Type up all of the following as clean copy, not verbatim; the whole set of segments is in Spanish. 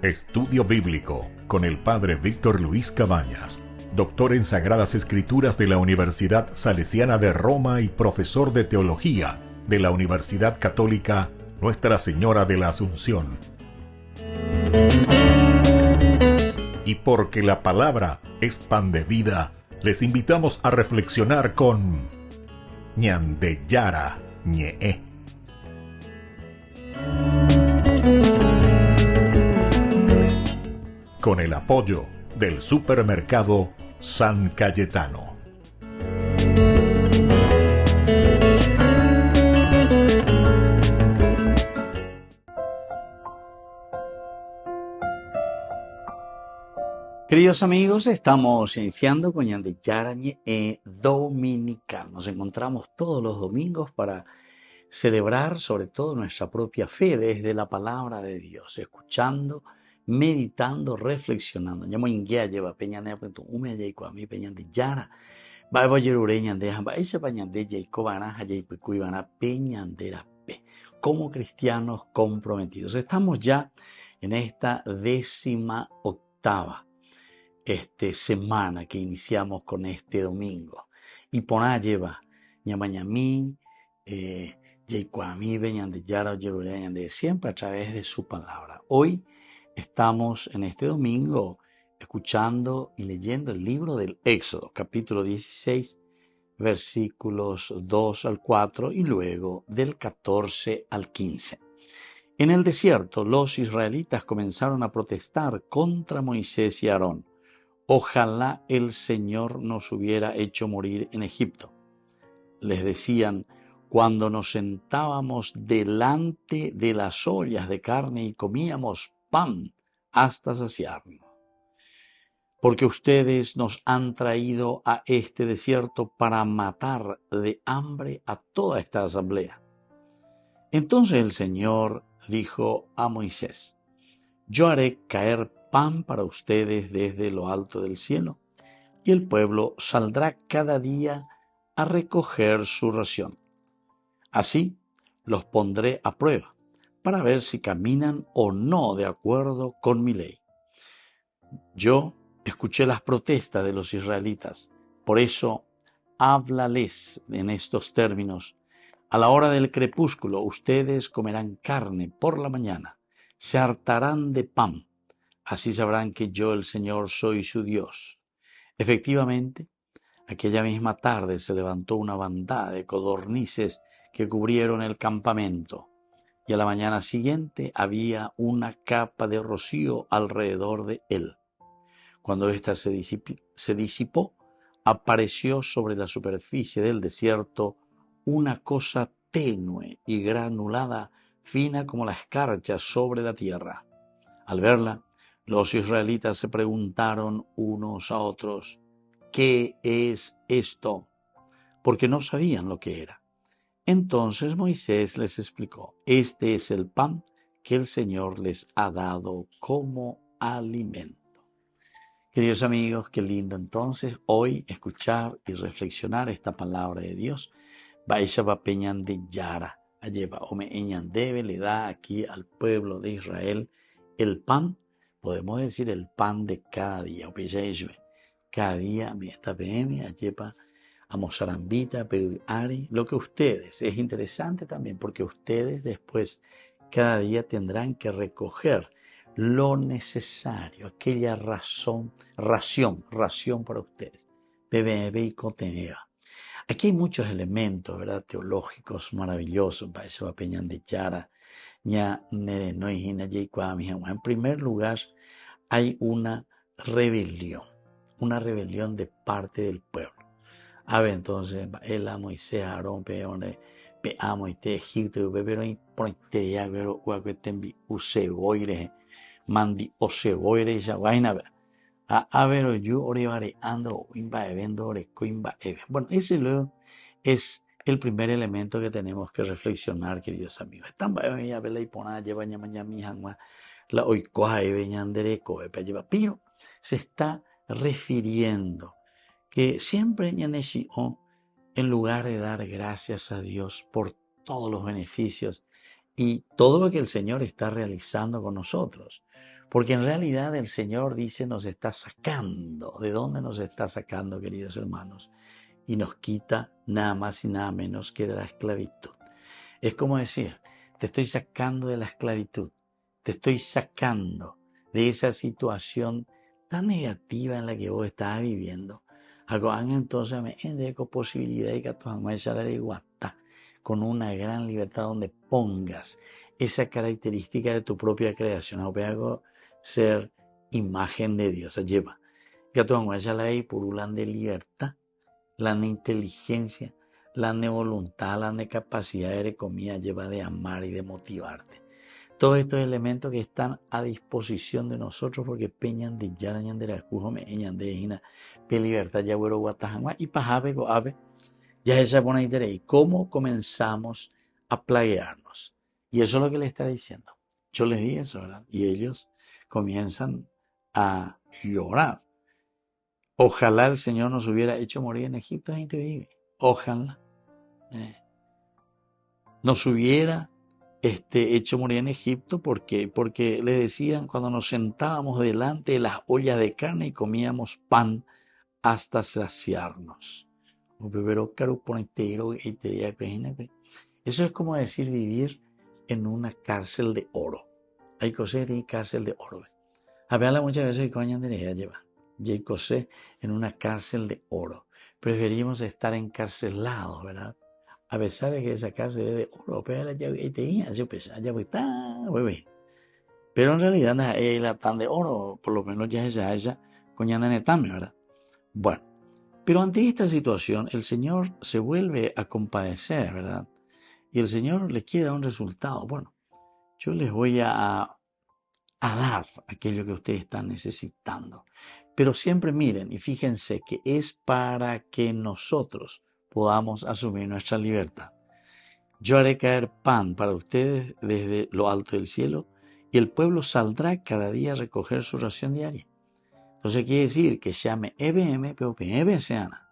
Estudio Bíblico con el Padre Víctor Luis Cabañas, doctor en Sagradas Escrituras de la Universidad Salesiana de Roma y profesor de Teología de la Universidad Católica Nuestra Señora de la Asunción. Y porque la palabra es pan de vida, les invitamos a reflexionar con Ñandeyara Ñe'e. Con el apoyo del supermercado San Cayetano. Queridos amigos, estamos iniciando con Ñandeyara Ñe'e Dominical. Nos encontramos todos los domingos para celebrar sobre todo nuestra propia fe desde la palabra de Dios, escuchando, meditando, reflexionando. Ñamo ingia lleva peña nea punto ume yai kwami peña de yara. Baibo yerure ñande hamba ese paña de yai kobana yai pekuibana peña de pe. Como cristianos comprometidos. Estamos ya en esta 18ª semana que iniciamos con este domingo. Y poná lleva ñamañamí, Yaikwami, Beñandeyara, Yerulé, siempre a través de su palabra. Hoy estamos en este domingo escuchando y leyendo el libro del Éxodo, capítulo 16, versículos 2 al 4 y luego del 14 al 15. En el desierto, los israelitas comenzaron a protestar contra Moisés y Aarón. Ojalá el Señor nos hubiera hecho morir en Egipto. Les decían, cuando nos sentábamos delante de las ollas de carne y comíamos pan hasta saciarnos. Porque ustedes nos han traído a este desierto para matar de hambre a toda esta asamblea. Entonces el Señor dijo a Moisés, yo haré caer pan para ustedes desde lo alto del cielo, y el pueblo saldrá cada día a recoger su ración. Así los pondré a prueba para ver si caminan o no de acuerdo con mi ley. Yo escuché las protestas de los israelitas, por eso háblales en estos términos. A la hora del crepúsculo ustedes comerán carne por la mañana, se hartarán de pan. Así sabrán que yo, el Señor, soy su Dios. Efectivamente, aquella misma tarde se levantó una bandada de codornices que cubrieron el campamento, y a la mañana siguiente había una capa de rocío alrededor de él. Cuando ésta se disipó, apareció sobre la superficie del desierto una cosa tenue y granulada, fina como la escarcha sobre la tierra. Al verla, los israelitas se preguntaron unos a otros, ¿qué es esto? Porque no sabían lo que era. Entonces Moisés les explicó, este es el pan que el Señor les ha dado como alimento. Queridos amigos, qué lindo entonces hoy escuchar y reflexionar esta palabra de Dios. Baisha Peñan de Yara, Ayeva Ome Eñandebe le da aquí al pueblo de Israel el pan, podemos decir el pan de cada día. Cada día me está PM, Ayeva Amosarambita, Ari, lo que ustedes. Es interesante también porque ustedes después cada día tendrán que recoger lo necesario, aquella ración para ustedes. PBB y Coteneva. Aquí hay muchos elementos, ¿verdad? Teológicos maravillosos. Para eso va Peñan de Chara, en primer lugar, hay una rebelión de parte del pueblo. A ver, entonces, él a Moisés, Aarón, peone, peamo y te Egipto, pero importante ya ver o que te useboire, mandi oseboire ya vaina ver. A ver, yo orevare ando, imba evento, coimba eve. Bueno, ese luego es el primer elemento que tenemos que reflexionar, queridos amigos. Están ya vela y pona lleva ñamaña mi hangma la oikoja eve ñandereko, pero se está refiriendo que siempre en lugar de dar gracias a Dios por todos los beneficios, y todo lo que el Señor está realizando con nosotros. Porque en realidad el Señor dice nos está sacando. ¿De dónde nos está sacando, queridos hermanos? Y nos quita nada más y nada menos que de la esclavitud. Es como decir, te estoy sacando de la esclavitud, te estoy sacando de esa situación tan negativa en la que vos estás viviendo. Entonces me endeco posibilidad de que tu con una gran libertad donde pongas esa característica de tu propia creación. Hago ser imagen de Dios. Lleva que tu purulan de libertad, la inteligencia, la voluntad, la capacidad de comida, lleva de amar y de motivarte. Todos estos elementos que están a disposición de nosotros porque peñan de yarañan de la me eñan de hina, pe libertad ya güero guatajangua y pajabe goave, ya esa buena interés. ¿Y cómo comenzamos a plaguearnos? Y eso es lo que le está diciendo. Yo les di eso, ¿verdad? Y ellos comienzan a llorar. Ojalá el Señor nos hubiera hecho morir en Egipto, gente vive. Ojalá. Nos hubiera hecho morir en Egipto porque le decían cuando nos sentábamos delante de las ollas de carne y comíamos pan hasta saciarnos. Eso es como decir vivir en una cárcel de oro. Hay cosas de cárcel de oro. Habla muchas veces que coña de llevar. Y cosas en una cárcel de oro. Preferimos estar encarcelados, ¿verdad? A pesar de que esa cárcel es de oro, pero en realidad la tan de oro, por lo menos ya esa coña de netame, ¿verdad? Bueno, pero ante esta situación el Señor se vuelve a compadecer, ¿verdad? Y el Señor les quiere dar un resultado. Bueno, yo les voy a dar aquello que ustedes están necesitando. Pero siempre miren y fíjense que es para que nosotros podamos asumir nuestra libertad. Yo haré caer pan para ustedes desde lo alto del cielo y el pueblo saldrá cada día a recoger su ración diaria. Entonces quiere decir que se llame EBM, pero seana.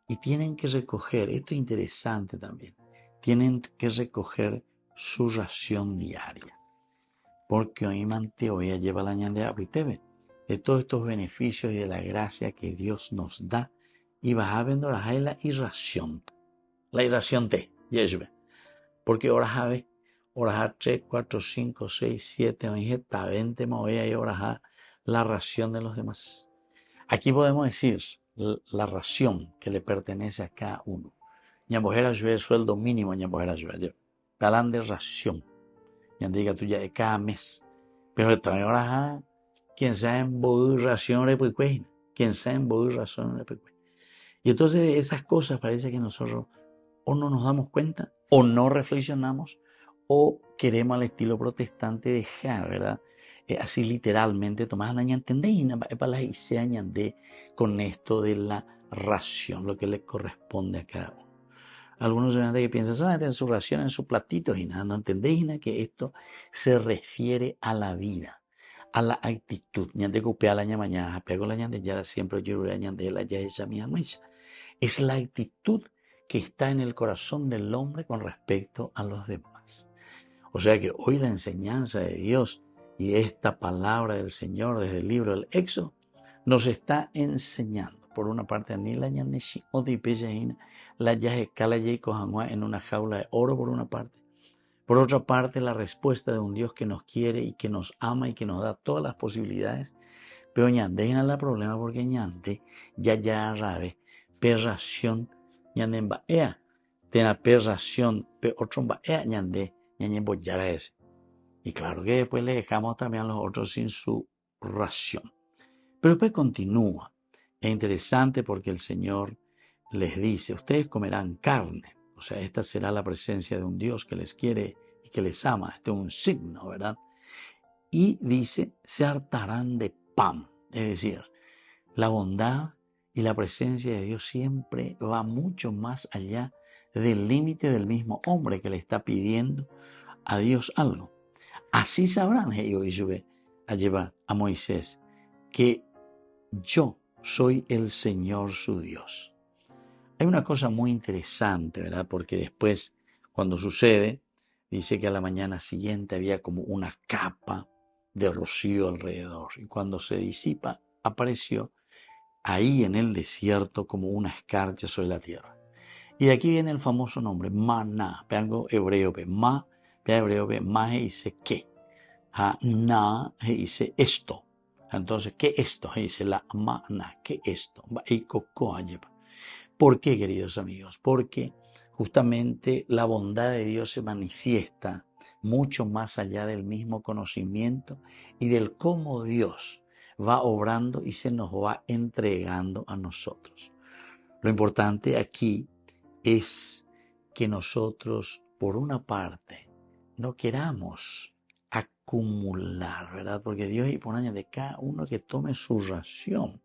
Y tienen que recoger, esto es interesante también, tienen que recoger su ración diaria. Porque hoy manteo a lleva la ñande a de todos estos beneficios y de la gracia que Dios nos da. Y vas a ver la irración. La irración te, yeshve. Porque horas 3, 4, 5, 6, 7, 20 me voy a ir horas la ración de los demás. Aquí podemos decir la ración que le pertenece a cada uno. Ñambojera el sueldo mínimo, ñambojera llueve. Plan de ración. Ñandiga tuya de cada mes. Pero también ahora quien sea en bodu ración repuqueina. Quien sea en bodu ración repuqueina. Y entonces de esas cosas parece que nosotros o no nos damos cuenta, o no reflexionamos, o queremos al estilo protestante dejar, ¿verdad? Así literalmente, tomás la ñantendeina, para la se añade con esto de la ración, lo que le corresponde a cada uno. Algunos solamente que piensan solamente en su ración, en sus platitos y nada, no entendéis nada que esto se refiere a la vida, a la actitud. Ñante cupea la ña mañana, pego la ñante ya siempre yo la ñante la ya esa mi almuerza. Es la actitud que está en el corazón del hombre con respecto a los demás. O sea que hoy la enseñanza de Dios y esta palabra del Señor desde el libro del Éxodo nos está enseñando. Por una parte, la en una jaula de oro por una parte. Por otra parte, la respuesta de un Dios que nos quiere y que nos ama y que nos da todas las posibilidades. Pero ñande no la problema porque ñande ya rabe perración ñande baea tena perración pe otro baea ñande ñande boyara ese. Y claro que después le dejamos también a los otros sin su ración. Pero después continúa. Es interesante porque el Señor les dice, ustedes comerán carne. O sea, esta será la presencia de un Dios que les quiere y que les ama. Este es un signo, ¿verdad? Y dice, se hartarán de pan. Es decir, la bondad y la presencia de Dios siempre va mucho más allá del límite del mismo hombre que le está pidiendo a Dios algo. Así sabrán ellos a llevar a Moisés que yo soy el Señor su Dios. Hay una cosa muy interesante, ¿verdad? Porque después, cuando sucede, dice que a la mañana siguiente había como una capa de rocío alrededor. Y cuando se disipa, apareció ahí en el desierto como una escarcha sobre la tierra. Y de aquí viene el famoso nombre, maná. Peango hebreo, hebreo, ma dice qué. Na dice esto. Entonces, ¿qué esto? Dice la maná, ¿qué esto? ¿Por qué, queridos amigos? Porque justamente la bondad de Dios se manifiesta mucho más allá del mismo conocimiento y del cómo Dios va obrando y se nos va entregando a nosotros. Lo importante aquí es que nosotros, por una parte, no queramos acumular, ¿verdad? Porque Dios y por año de cada uno que tome su ración.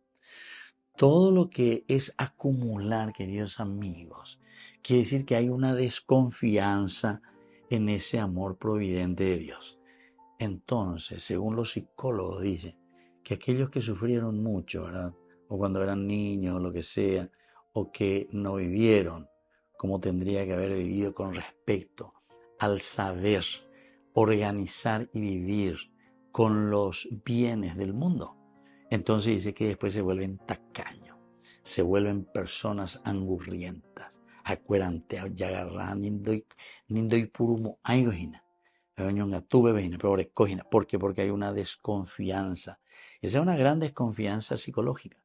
Todo lo que es acumular, queridos amigos, quiere decir que hay una desconfianza en ese amor providente de Dios. Entonces, según los psicólogos, dicen que aquellos que sufrieron mucho, ¿verdad? O cuando eran niños o lo que sea, o que no vivieron como tendría que haber vivido con respecto al saber organizar y vivir con los bienes del mundo. Entonces dice que después se vuelven tacaños, se vuelven personas angurrientas, acueranteados, ya agarran, nindoy purumo, aigojina. ¿Por qué? Porque hay una desconfianza. Esa es una gran desconfianza psicológica.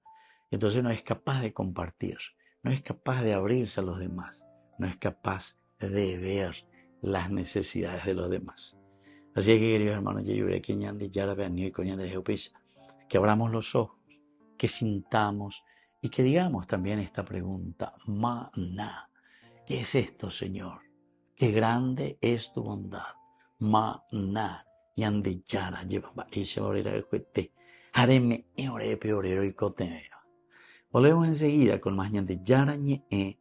Entonces no es capaz de compartir, no es capaz de abrirse a los demás, no es capaz de ver las necesidades de los demás. Así es que, queridos hermanos, que abramos los ojos, que sintamos y que digamos también esta pregunta, maná, ¿qué es esto, Señor? Qué grande es tu bondad. Maná, yandechara, lleva ese orera de cuete, hareme ore peorero y cotemeo. Volvemos enseguida con más yandechara ñe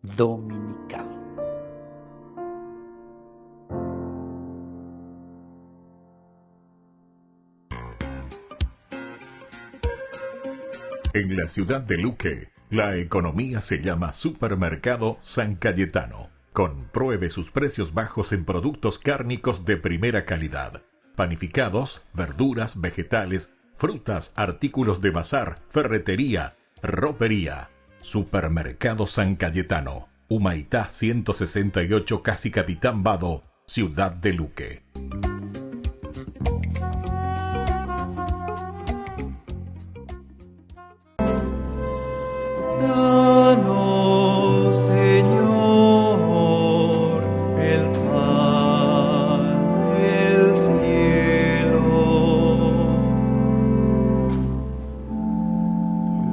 dominicano. En la ciudad de Luque, la economía se llama Supermercado San Cayetano. Compruebe sus precios bajos en productos cárnicos de primera calidad. Panificados, verduras, vegetales, frutas, artículos de bazar, ferretería, ropería. Supermercado San Cayetano. Humaitá 168, Casi Capitán Vado, ciudad de Luque. Danos, Señor, el pan del cielo.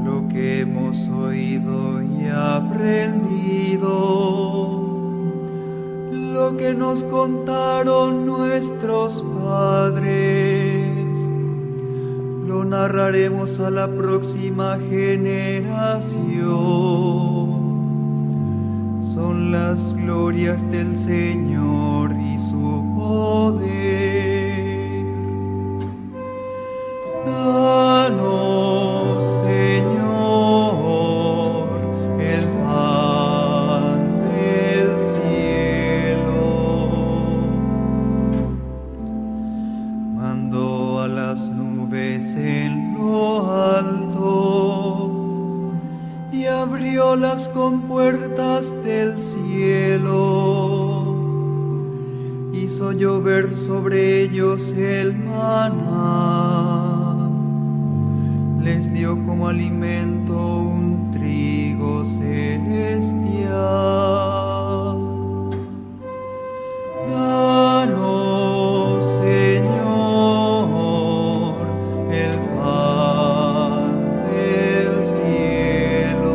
Lo que hemos oído y aprendido, lo que nos contaron nuestros padres, lo narraremos a la próxima generación. Son las glorias del Señor y su poder. Danos, Señor, el pan del cielo. Mandó a las nubes en lo alto y abrió las compuertas del cielo. Hizo llover sobre ellos el maná, les dio como alimento un trigo celestial. Danos, Señor, el pan del cielo.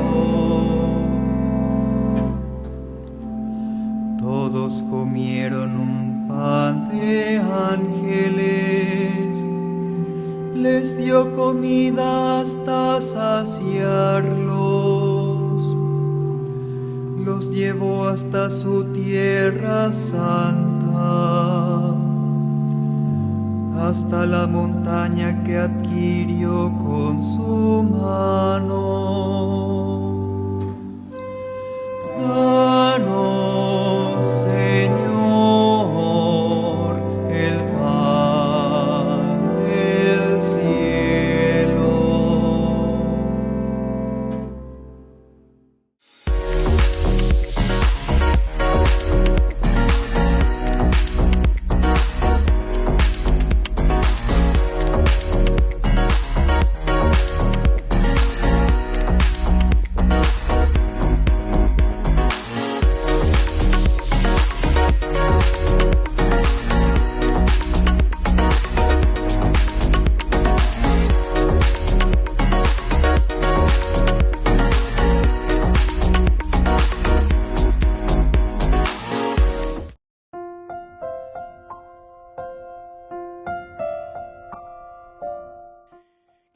Todos comieron un pan de ángeles, les dio comida hasta saciarlos, los llevó hasta su tierra santa, hasta la montaña que adquirió con su mano. Danos, Señor,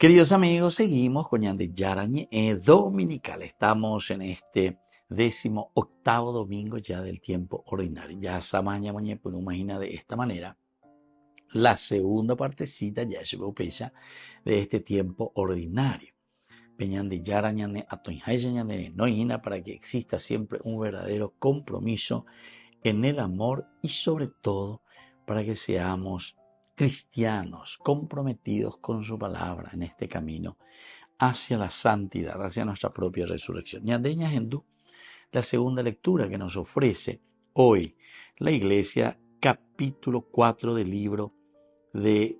Queridos amigos, seguimos con Ñande Yarañe Dominical. Estamos en este 18º domingo ya del tiempo ordinario. Ya Samaña Moñe, pues imagina de esta manera la segunda partecita ya es pecha de este tiempo ordinario. Peñande Yarañane Atoñayañane Noina, para que exista siempre un verdadero compromiso en el amor y sobre todo para que seamos cristianos comprometidos con su palabra en este camino hacia la santidad, hacia nuestra propia resurrección. Ñandeña Hendú, la segunda lectura que nos ofrece hoy la Iglesia, capítulo 4 del libro de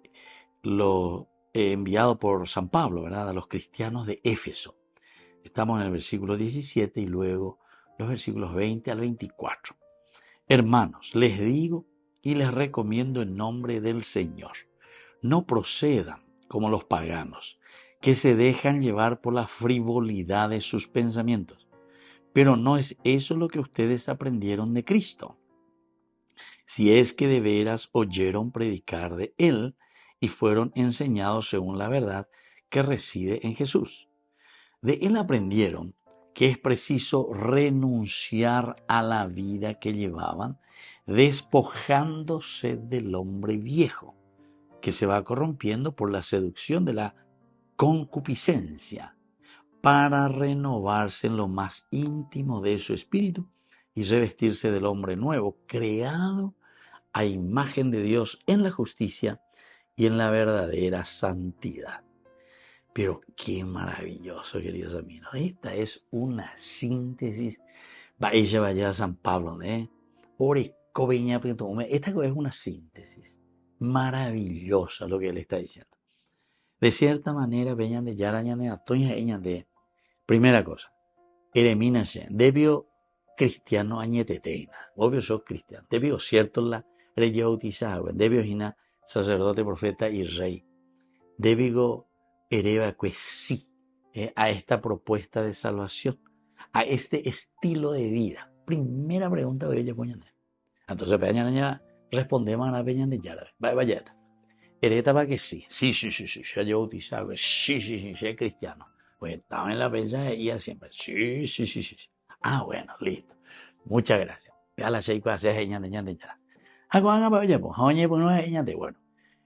lo enviado por San Pablo, ¿verdad?, a los cristianos de Éfeso. Estamos en el versículo 17 y luego los versículos 20 al 24. Hermanos, les digo y les recomiendo en nombre del Señor, no procedan como los paganos, que se dejan llevar por la frivolidad de sus pensamientos. Pero no es eso lo que ustedes aprendieron de Cristo. Si es que de veras oyeron predicar de Él y fueron enseñados según la verdad que reside en Jesús. De Él aprendieron que es preciso renunciar a la vida que llevaban, despojándose del hombre viejo, que se va corrompiendo por la seducción de la concupiscencia, para renovarse en lo más íntimo de su espíritu y revestirse del hombre nuevo, creado a imagen de Dios en la justicia y en la verdadera santidad. Pero qué maravilloso, queridos amigos. Esta es una síntesis. Ella vaya a San Pablo, ¿eh? Esta es una síntesis maravillosa lo que él está diciendo. De cierta manera, veñan de yarañane a toña eñan de primera cosa. Eremínase, debió cristiano añeteteina. Obvio sos cristiano. Debió cierto la rey bautizado. Debió hina sacerdote, profeta y rey. Debió hereba que sí a esta propuesta de salvación, a este estilo de vida. Primera pregunta de ella, poñan. Entonces, peña respondemos a la peña de yara. Vaya. Hereta para que sí. Sí, ya yo bautizado. Sí, es cristiano. Pues estaba en la peña de ella siempre. Sí. Ah, bueno, listo. Muchas gracias. Ya las 6 cosas se ñan de yara. Aguanga para allá, pues, oye, pues no es ñan de bueno.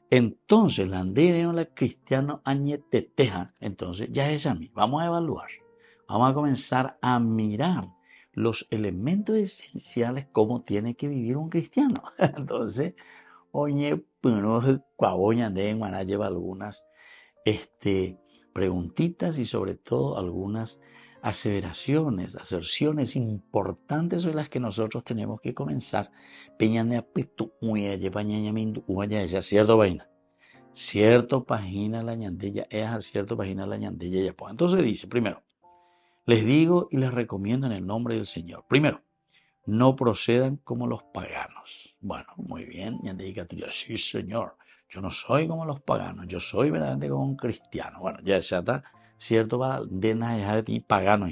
Entonces, la andera la cristiano añeteteja, entonces ya es a mí. Vamos a evaluar. Vamos a comenzar a mirar los elementos esenciales cómo tiene que vivir un cristiano. Entonces, oye, pues no cuaboña de Guaná lleva algunas preguntitas y sobre todo algunas aserciones importantes sobre las que nosotros tenemos que comenzar. Peñane apetu uya llevañañamindu uya ya cierto vaina. Cierto página la ñandella es a cierto página la ñandella ya pues. Entonces dice, primero, les digo y les recomiendo en el nombre del Señor. Primero, no procedan como los paganos. Bueno, muy bien, ñandella tuya, sí señor. Yo no soy como los paganos, yo soy verdaderamente como un cristiano. Bueno, ya se está cierto va de dejar de ti pagano.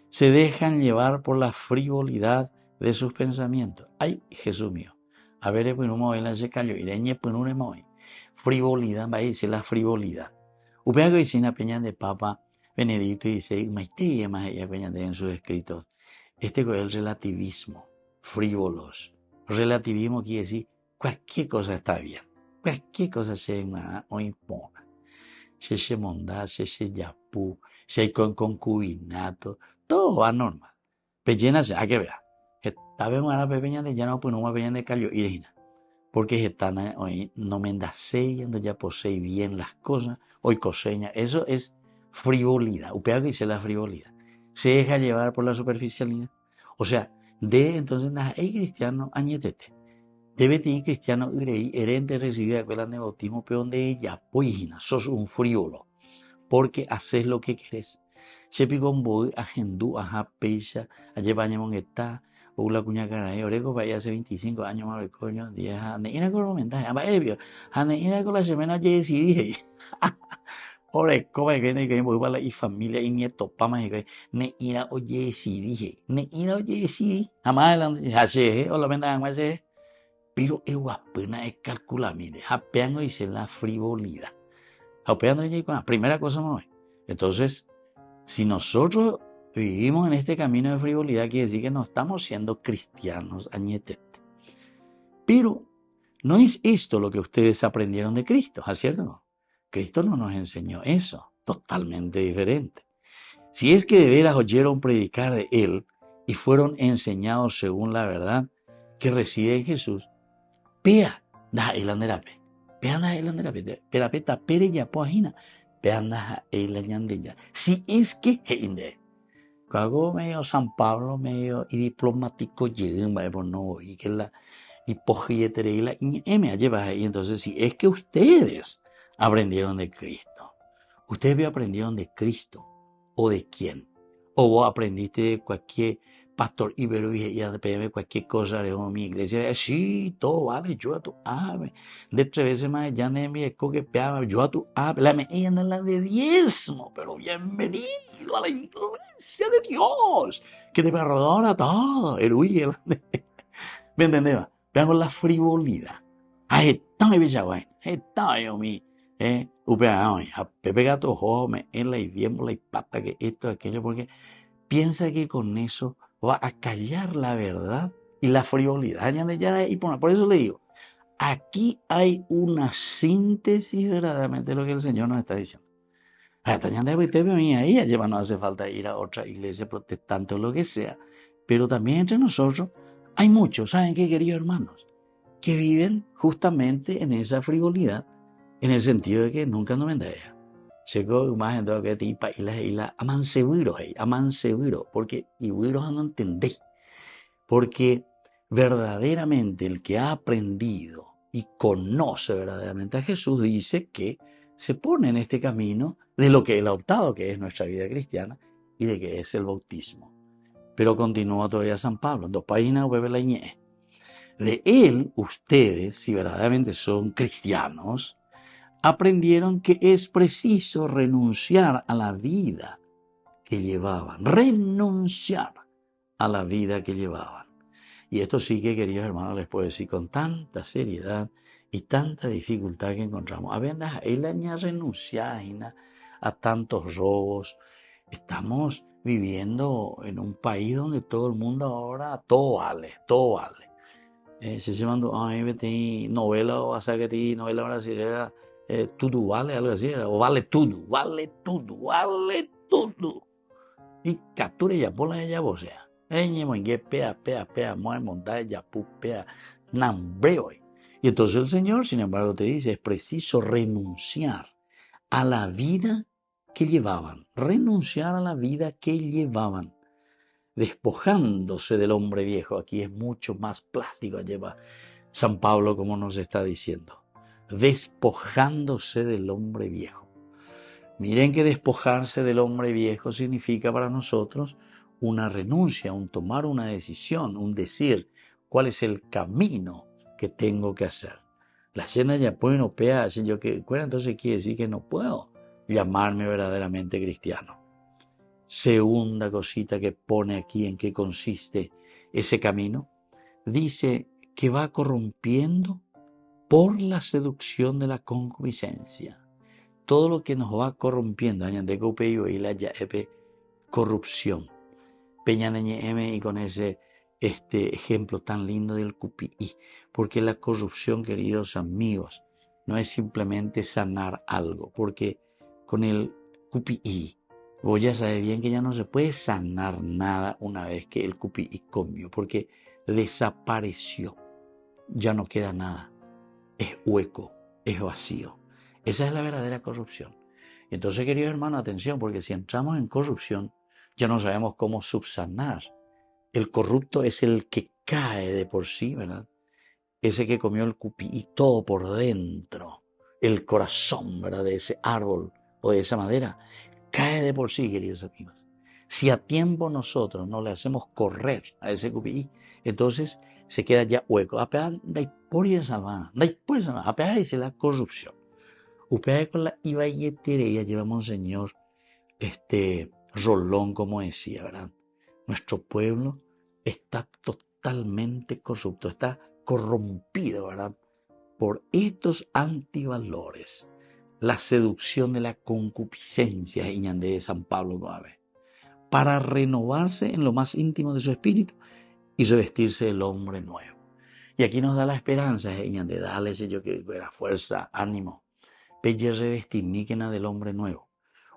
Se dejan llevar por la frivolidad de sus pensamientos. Ay, Jesús mío. A ver, pues no me se cayó. Ireñe, pues no me voy. Frivolidad, va a decir la frivolidad. Upea que vecina peña de Papa Benedicto dice, maestría más ella peña de en sus escritos. Este es el relativismo, frívolos. Relativismo quiere decir cualquier cosa está bien. Cualquier cosa se o impone. Se mondá, se yapú, se hay concubinato, todo va normal. Pellena se, a que vea. Esta vez una peña de ya no, pues no me peña de callo irina. Porque están hoy no me yendo ya posee bien las cosas, hoy coseña. Eso es frivolidad. Upea que dice la frivolidad. Se deja llevar por la superficialidad. O sea, entonces, hay cristiano añetete. Debe tener cristiano herente recibir aquel de bautismo, pero donde ella, poigina, sos un frívolo, porque haces lo que querés. Se picó un boy, agendú, ajá, pecha, allá baña mongueta, o la cuña caray, oreco, vaya hace 25 años más, coño, 10 años, ira con los mensajes, ebio, ira con la semana, ya decidí, oreco, vaya que voy para la familia, y nieto, pama, ne ira, oye, decidí, ne ira, oye, decidí, jamás adelante, así, o la venta, más pero es guapena, es calcular, mire, japeando dice la frivolidad. Primera cosa, no es. Entonces, si nosotros vivimos en este camino de frivolidad, quiere decir que no estamos siendo cristianos, añetete. Pero no es esto lo que ustedes aprendieron de Cristo, ¿es cierto? No. Cristo no nos enseñó eso, totalmente diferente. Si es que de veras oyeron predicar de Él y fueron enseñados según la verdad que reside en Jesús, pea, da elanderape, pea da elanderape, perapeta pere ya poajina, pea da elanyandeya. Si es que heinde, cago medio San Pablo, medio y diplomático, llega, no, y que la hipogietereila y lleva ahí. Entonces, si es que ustedes aprendieron de Cristo, ustedes aprendieron de Cristo, ¿o de quién? O vos aprendiste de cualquier pastor ibero y ADPM, cualquier cosa de mi iglesia. Sí, todo vale, yo a tu ave. De 3 veces más, ya no me que peaba, yo a tu ave. La me en la de diezmo, pero bienvenido a la iglesia de Dios, que te perdona todo. ¿Me entendés? Veamos la frivolidad. Está muy bella, está yo mi. Pepe Gato Jome en la idioma, la pata, que esto, aquello, porque piensa que con eso va a callar la verdad y la frivolidad. Y por eso le digo, aquí hay una síntesis verdaderamente de lo que el Señor nos está diciendo. Ahí no hace falta ir a otra iglesia protestante o lo que sea, pero también entre nosotros hay muchos, ¿saben qué, queridos hermanos? Que viven justamente en esa frivolidad, en el sentido de que nunca nos vendría. Llegó más en todo que tipa y la aman seguro, porque y no entendéis, porque verdaderamente el que ha aprendido y conoce verdaderamente a Jesús dice que se pone en este camino de lo que él ha optado, que es nuestra vida cristiana y de que es el bautismo. Pero continúa todavía San Pablo, en 2 páginas, la ñe. De él, ustedes, si verdaderamente son cristianos, aprendieron que es preciso renunciar a la vida que llevaban. Renunciar a la vida que llevaban. Y esto sí que, queridos hermanos, les puedo decir con tanta seriedad y tanta dificultad que encontramos. A ver, él añade renunciar a tantos robos. Estamos viviendo en un país donde todo el mundo ahora, todo vale, todo vale. Se llaman, novela o novela brasileña, tudo vale, algo así, o vale tudo, vale tudo, vale tudo. Y captura ya por la ella, o sea, pea, mueve, montar, ya pea, nambreo. Y entonces el Señor, sin embargo, te dice, es preciso renunciar a la vida que llevaban, renunciar a la vida que llevaban, despojándose del hombre viejo. Aquí es mucho más plástico, lleva San Pablo como nos está diciendo, despojándose del hombre viejo. Miren que despojarse del hombre viejo significa para nosotros una renuncia, un tomar una decisión, un decir cuál es el camino que tengo que hacer. La llena ya pueden opear, yo que entonces quiere decir que no puedo llamarme verdaderamente cristiano. Segunda cosita que pone aquí en qué consiste ese camino, dice que va corrompiendo por la seducción de la concupiscencia. Todo lo que nos va corrompiendo, corrupción. Y con ese ejemplo tan lindo del QPI, porque la corrupción, queridos amigos, no es simplemente sanar algo, porque con el QPI, vos ya sabés bien que ya no se puede sanar nada una vez que el QPI comió, porque desapareció, ya no queda nada, es hueco, es vacío. Esa es la verdadera corrupción. Entonces, queridos hermanos, atención, porque si entramos en corrupción, ya no sabemos cómo subsanar. El corrupto es el que cae de por sí, ¿verdad? Ese que comió el cupi y todo por dentro, el corazón, ¿verdad?, de ese árbol o de esa madera, cae de por sí, queridos amigos. Si a tiempo nosotros no le hacemos correr a ese cupi, entonces se queda ya hueco. Apenas dice la corrupción. Ustedes con la ibayetería llevamos, Señor, rolón, como decía, ¿verdad? Nuestro pueblo está totalmente corrupto, está corrompido, ¿verdad?, por estos antivalores. la seducción de la concupiscencia, iñande de San Pablo 9, para renovarse en lo más íntimo de su espíritu y revestirse del hombre nuevo. Y aquí nos da la esperanza, iñande, dale yo que la fuerza, ánimo, pelle revestimíquena del hombre nuevo.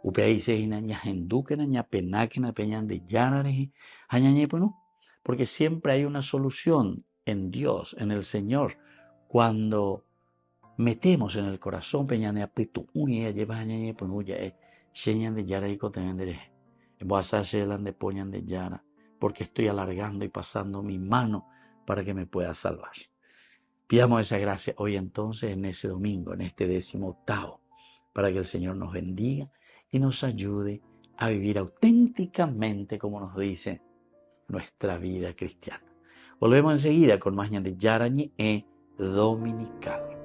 Upe ahí se ña hendúquena, ña penáquena, peñan de llanares, añañépano, porque siempre hay una solución en Dios, en el Señor, cuando metemos en el corazón peñane apitu unia lleva añañe ponuya señan de yara y cotemendere boasa shelan de poñan de yara porque estoy alargando y pasando mi mano para que me pueda salvar. Pidamos esa gracia hoy entonces en ese domingo, en este 18º, para que el Señor nos bendiga y nos ayude a vivir auténticamente como nos dice nuestra vida cristiana. Volvemos enseguida con más ñan de Yarañe Dominical.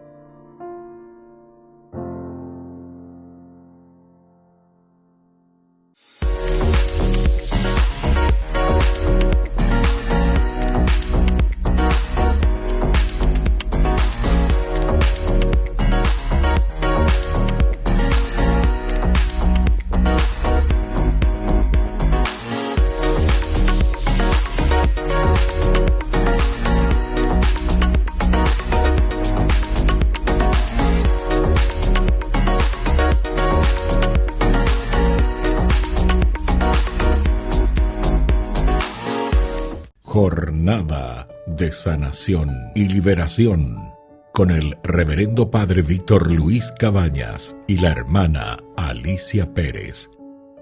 Jornada de sanación y liberación con el reverendo padre Víctor Luis Cabañas y la hermana Alicia Pérez,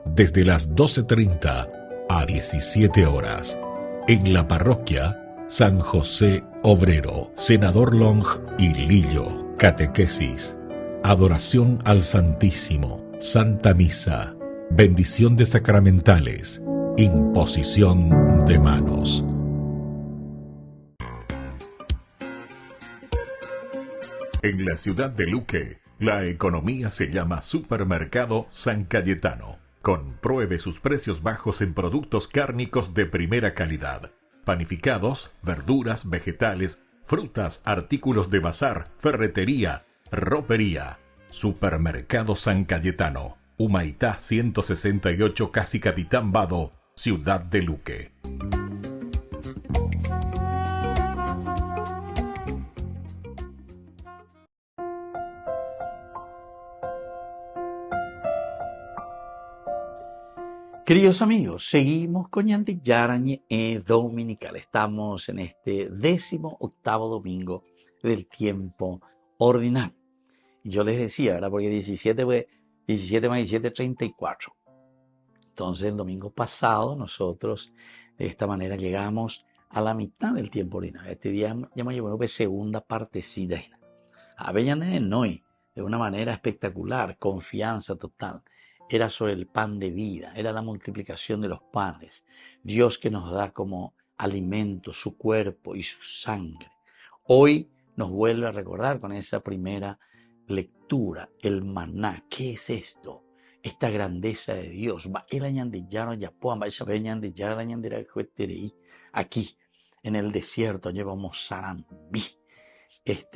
desde las 12:30 a 17 horas, en la parroquia San José Obrero, Senador Long y Lillo. Catequesis, adoración al Santísimo, Santa Misa, bendición de sacramentales, imposición de manos. En la ciudad de Luque, la economía se llama Supermercado San Cayetano. Compruebe sus precios bajos en productos cárnicos de primera calidad. Panificados, verduras, vegetales, frutas, artículos de bazar, ferretería, ropería. Supermercado San Cayetano, Humaitá 168, Casi Capitán Vado, ciudad de Luque. Queridos amigos, seguimos con Ñande Yarañe Dominical. Estamos en este 18º domingo del tiempo ordinario. Y yo les decía, ¿verdad? Porque 17 más 17, 34. Entonces el domingo pasado nosotros de esta manera llegamos a la mitad del tiempo ordinario. Este día ya me llevó segunda partecita. A Beñane Noy, de una manera espectacular, confianza total. Era sobre el pan de vida, era la multiplicación de los panes. Dios que nos da como alimento su cuerpo y su sangre. Hoy nos vuelve a recordar con esa primera lectura, el maná. ¿Qué es esto? Esta grandeza de Dios. Aquí, en el desierto, llevamos Sarambí.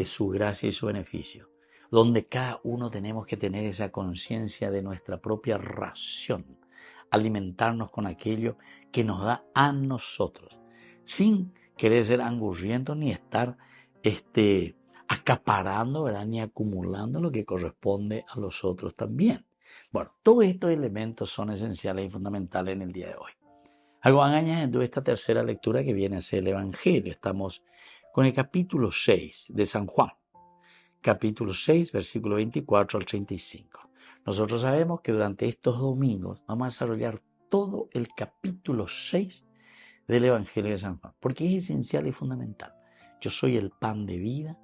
Su gracia y su beneficio, donde cada uno tenemos que tener esa conciencia de nuestra propia ración, alimentarnos con aquello que nos da a nosotros, sin querer ser angurrientos ni estar acaparando, ¿verdad? Ni acumulando lo que corresponde a los otros también. Bueno, todos estos elementos son esenciales y fundamentales en el día de hoy. Hago añadiendo esta tercera lectura que viene a ser el Evangelio. Estamos con el capítulo 6 de San Juan. Capítulo 6, versículo 24 al 35. Nosotros sabemos que durante estos domingos vamos a desarrollar todo el capítulo 6 del Evangelio de San Juan, porque es esencial y fundamental. Yo soy el pan de vida,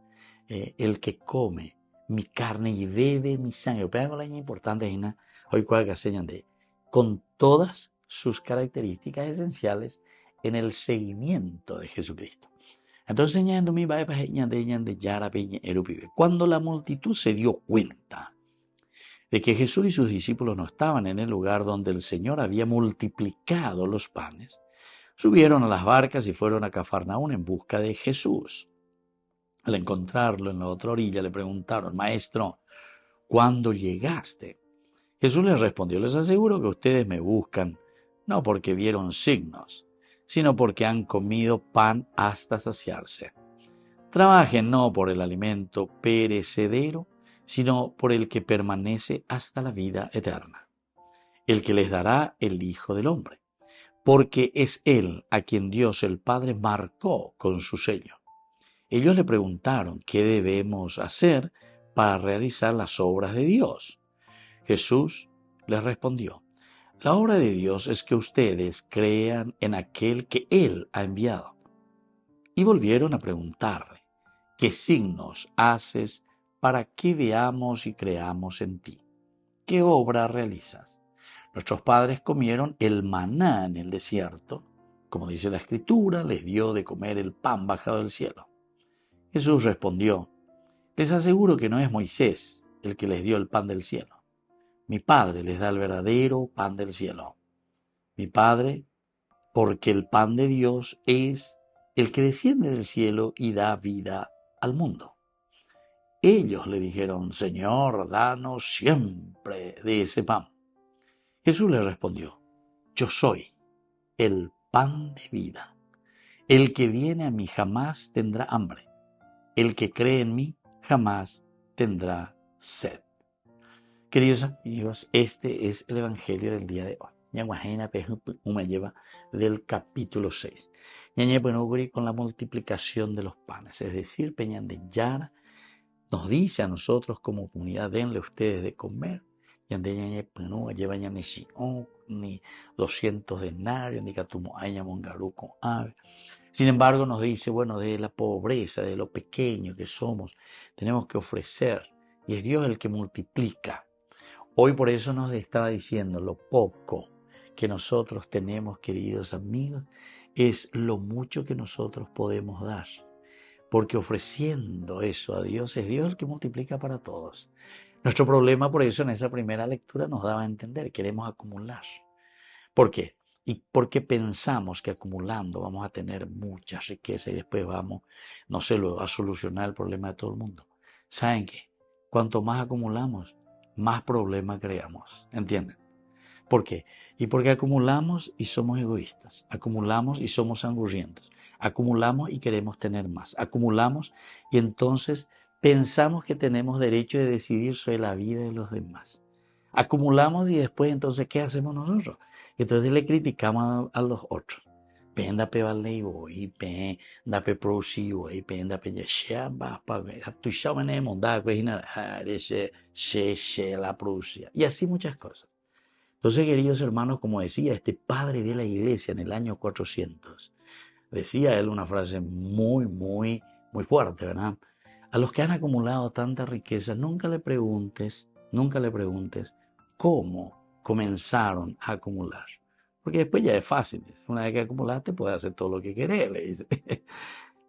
el que come mi carne y bebe mi sangre. Pero la importante es hoy cual señan de con todas sus características esenciales en el seguimiento de Jesucristo. Entonces, cuando la multitud se dio cuenta de que Jesús y sus discípulos no estaban en el lugar donde el Señor había multiplicado los panes, subieron a las barcas y fueron a Cafarnaún en busca de Jesús. Al encontrarlo en la otra orilla le preguntaron: Maestro, ¿cuándo llegaste? Jesús les respondió, les aseguro que ustedes me buscan, no porque vieron signos, sino porque han comido pan hasta saciarse. Trabajen no por el alimento perecedero, sino por el que permanece hasta la vida eterna, el que les dará el Hijo del Hombre, porque es Él a quien Dios el Padre marcó con su sello. Ellos le preguntaron qué debemos hacer para realizar las obras de Dios. Jesús les respondió, la obra de Dios es que ustedes crean en aquel que Él ha enviado. Y volvieron a preguntarle, ¿qué signos haces para que veamos y creamos en ti? ¿Qué obra realizas? Nuestros padres comieron el maná en el desierto. Como dice la Escritura, les dio de comer el pan bajado del cielo. Jesús respondió, les aseguro que no es Moisés el que les dio el pan del cielo. Mi Padre les da el verdadero pan del cielo. Mi Padre, porque el pan de Dios es el que desciende del cielo y da vida al mundo. Ellos le dijeron, Señor, danos siempre de ese pan. Jesús les respondió, yo soy el pan de vida. El que viene a mí jamás tendrá hambre. El que cree en mí jamás tendrá sed. Queridos amigos, este es el Evangelio del día de hoy. Ñaguajena me lleva del capítulo 6. Ñañepenuguri con la multiplicación de los panes, es decir, Peñan de Yara nos dice a nosotros como comunidad, denle ustedes de comer. Yande Ñañepenú lleva Ñanexión, ni 200 denarios, ni Catumo Mongarú con ave. Sin embargo, nos dice, bueno, de la pobreza, de lo pequeño que somos, tenemos que ofrecer. Y es Dios el que multiplica. Hoy por eso nos está diciendo lo poco que nosotros tenemos, queridos amigos, es lo mucho que nosotros podemos dar. Porque ofreciendo eso a Dios, es Dios el que multiplica para todos. Nuestro problema por eso en esa primera lectura nos daba a entender, queremos acumular. ¿Por qué? Y porque pensamos que acumulando vamos a tener mucha riqueza y después vamos, no sé, a solucionar el problema de todo el mundo. ¿Saben qué? Cuanto más acumulamos, más problemas creamos. ¿Entienden? ¿Por qué? Y porque acumulamos y somos egoístas. Acumulamos y somos angurrientos. Acumulamos y queremos tener más. Acumulamos y entonces pensamos que tenemos derecho de decidir sobre la vida de los demás. Acumulamos y después entonces, ¿qué hacemos nosotros? Entonces le criticamos a los otros. Penda pe valleivo y penda pe producivo y penda pe ya va pa ver. Tu ya venemos da cuina se la producía. Y así muchas cosas. Entonces, queridos hermanos, como decía este padre de la iglesia en el año 400, decía él una frase muy fuerte, ¿verdad? A los que han acumulado tanta riqueza, nunca le preguntes cómo comenzaron a acumular. Porque después ya es fácil. Una vez que acumulaste, puedes hacer todo lo que querés, le dice.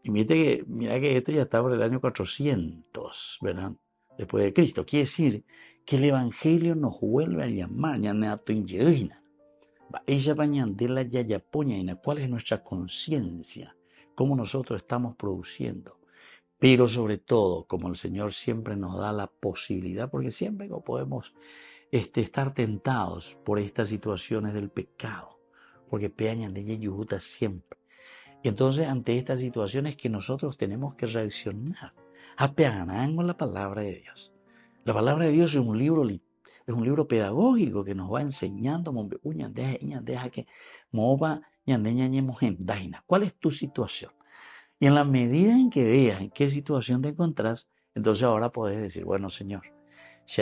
Y mira que esto ya está por el año 400, ¿verdad? Después de Cristo. Quiere decir que el Evangelio nos vuelve a llamar, ¿cuál es nuestra conciencia? ¿Cómo nosotros estamos produciendo? Pero sobre todo, como el Señor siempre nos da la posibilidad, porque siempre podemos estar tentados por estas situaciones del pecado, porque peañan de yujuta siempre. Y entonces, ante estas situaciones que nosotros tenemos que reaccionar, apeanando la palabra de Dios. La palabra de Dios es un libro pedagógico que nos va enseñando cuál es tu situación. Y en la medida en que veas en qué situación te encontrás, entonces ahora podés decir, bueno, Señor, y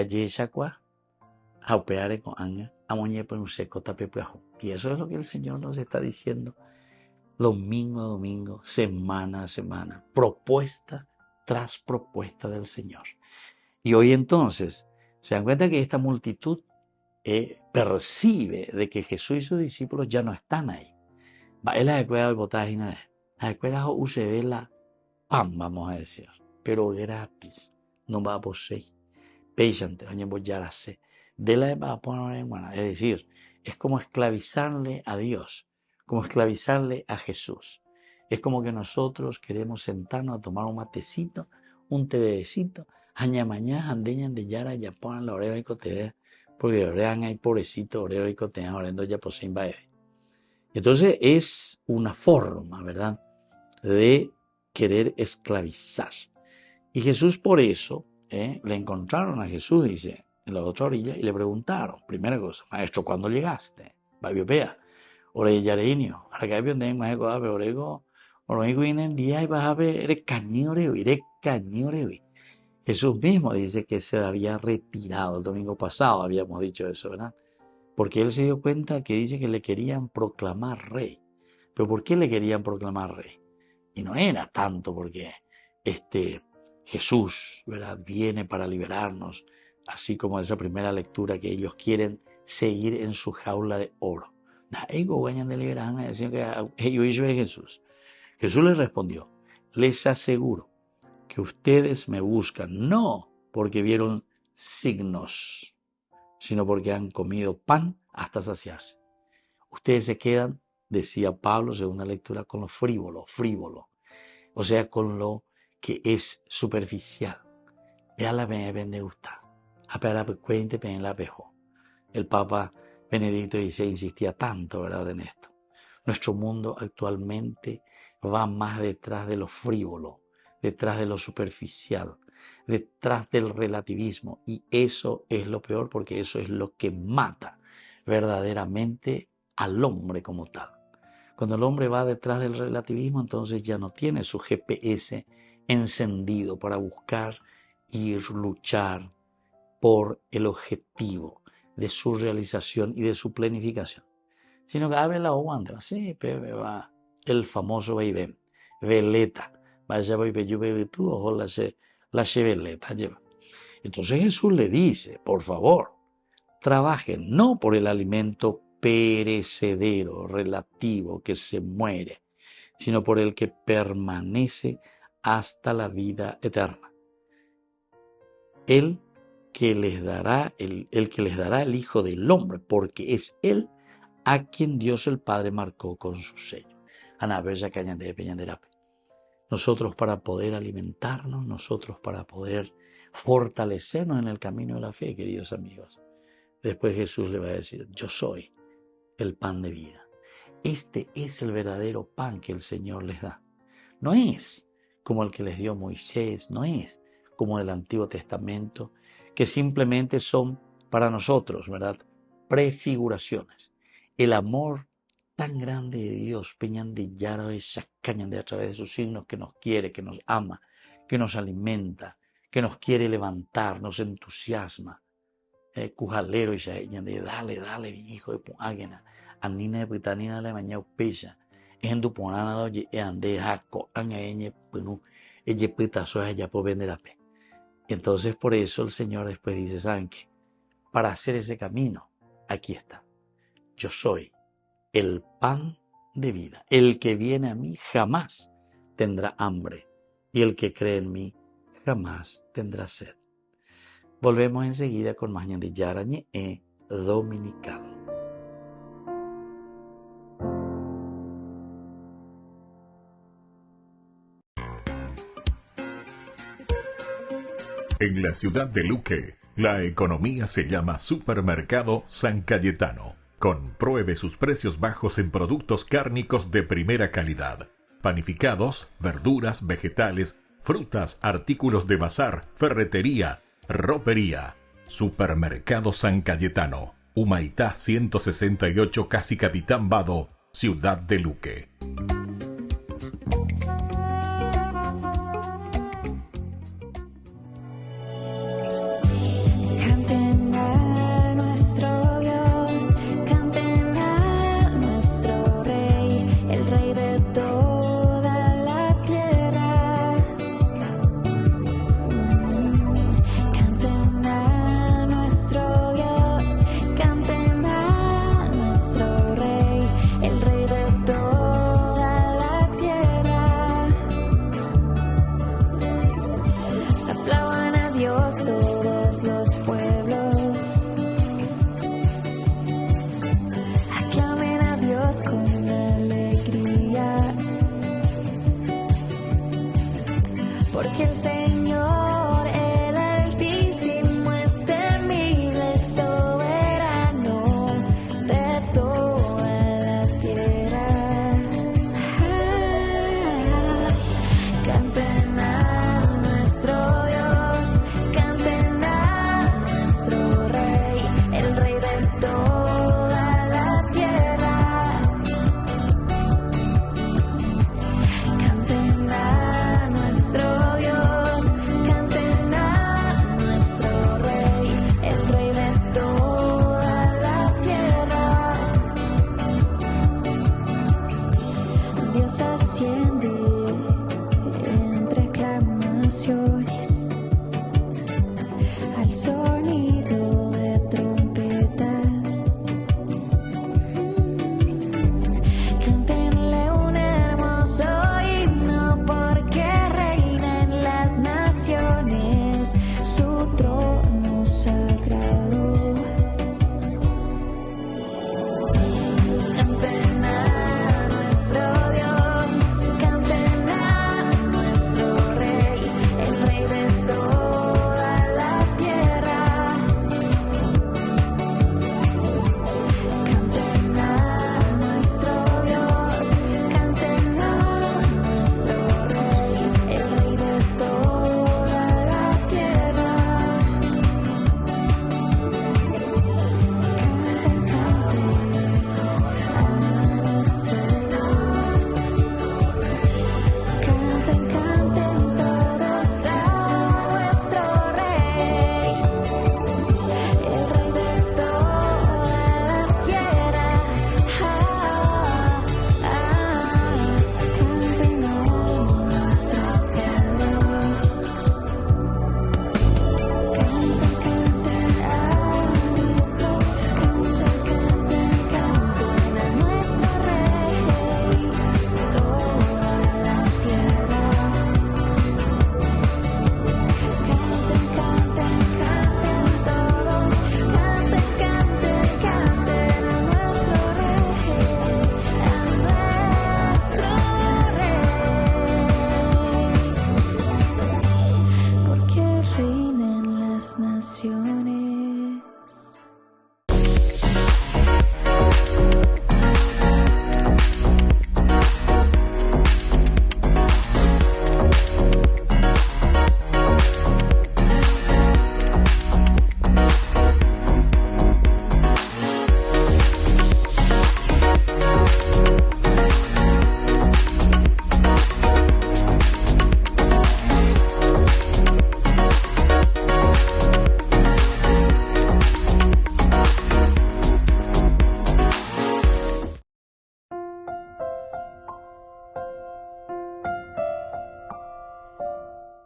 eso es lo que el Señor nos está diciendo domingo a domingo, semana a semana, propuesta tras propuesta del Señor. Y hoy entonces se dan cuenta que esta multitud percibe de que Jesús y sus discípulos ya no están ahí. Él las escuela de botaje, las escuelas UCB la pan, vamos a decir, pero gratis, no va a poseer. Peixante, de la va a poner en buena. Es decir, es como esclavizarle a Dios, como esclavizarle a Jesús. Es como que nosotros queremos sentarnos a tomar un matecito, un tebecito, Añamañá, andeñan de yara, ya ponen la oreja y cotea, porque orean hay pobrecito, oreja y cotea, orando ya poseen baere. Entonces es una forma, ¿verdad?, de querer esclavizar. Y Jesús por eso, le encontraron a Jesús, dice, en la otra orilla, y le preguntaron, primera cosa, maestro, ¿cuándo llegaste? Babiopea, ore yareinio, acá hay un más de pero orego, orego en día y vas a ver, eres cañoreo. Jesús mismo dice que se había retirado el domingo pasado, habíamos dicho eso, ¿verdad? Porque él se dio cuenta que dice que le querían proclamar rey. ¿Pero por qué le querían proclamar rey? Y no era tanto porque Jesús, ¿verdad?, viene para liberarnos, así como esa primera lectura que ellos quieren seguir en su jaula de oro. Ellos vayan de liberar, decían que ellos hizo de Jesús. Jesús les respondió, les aseguro que ustedes me buscan no porque vieron signos, sino porque han comido pan hasta saciarse. Ustedes se quedan, decía Pablo, según la lectura, con lo frívolo, o sea, con lo que es superficial. Vea la me gusta. El Papa Benedicto XVI insistía tanto, ¿verdad?, en esto. Nuestro mundo actualmente va más detrás de lo frívolo, detrás de lo superficial, detrás del relativismo. Y eso es lo peor, porque eso es lo que mata verdaderamente al hombre como tal. Cuando el hombre va detrás del relativismo, entonces ya no tiene su GPS encendido para buscar y luchar por el objetivo de su realización y de su planificación. Sino que abre la aguanta, sí, pero va el famoso baby, veleta, vaya baby, yo baby tú, ojo la veleta lleva. Entonces Jesús le dice, por favor, trabajen no por el alimento perecedero, relativo, que se muere, sino por el que permanece hasta la vida eterna. El que les dará el Hijo del Hombre, porque es Él a quien Dios el Padre marcó con su sello. Nosotros para poder alimentarnos, nosotros para poder fortalecernos en el camino de la fe, queridos amigos. Después Jesús le va a decir, yo soy el pan de vida. Este es el verdadero pan que el Señor les da. No es como el que les dio Moisés, no es como el Antiguo Testamento, que simplemente son para nosotros, ¿verdad?, prefiguraciones. El amor tan grande de Dios, peñan de yara y sacañan de a través de sus signos, que nos quiere, que nos ama, que nos alimenta, que nos quiere levantar, nos entusiasma. Cujalero y de dale, mi hijo de Puáguena, Anina de Britannia de Mañana Pecha, en tu ponana de Ande Jaco, Angaeñe, Penu, ella pitazo allá por vender a pe. Entonces, por eso el Señor después dice, ¿saben qué? Para hacer ese camino, aquí está. Yo soy el pan de vida. El que viene a mí jamás tendrá hambre, y el que cree en mí jamás tendrá sed. Volvemos enseguida con más de Yarañe Dominical. En la ciudad de Luque, la economía se llama Supermercado San Cayetano. Compruebe sus precios bajos en productos cárnicos de primera calidad. Panificados, verduras, vegetales, frutas, artículos de bazar, ferretería, ropería. Supermercado San Cayetano. Humaitá 168, Casi Capitán Vado, ciudad de Luque. Porque el Señor, Él